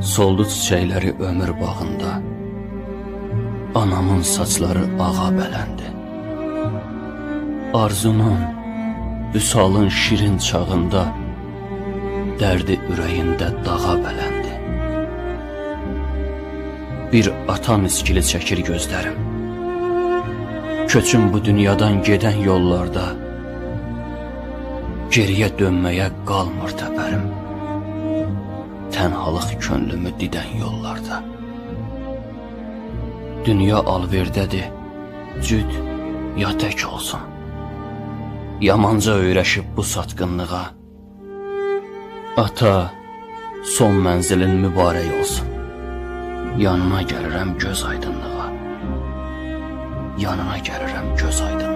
Soldu çiçəkləri ömür bağında, anamın saçları ağa bələndi. Arzunun, vüsalın şirin çağında, dərdi ürəyində dağa bələndi. Bir ata miskili çəkir gözlərim, köçüm bu dünyadan gedən yollarda, geriyə dönməyə qalmır təbərim, tənhalıq könlümü didən yollarda. Dünya alverdədir, cüd ya tək olsun, yamanca öyrəşib bu satqınlığa. Ata, son mənzilin mübarək olsun, yanına gəlirəm göz aydınlığa, yanına gəlirəm göz aydınlığa.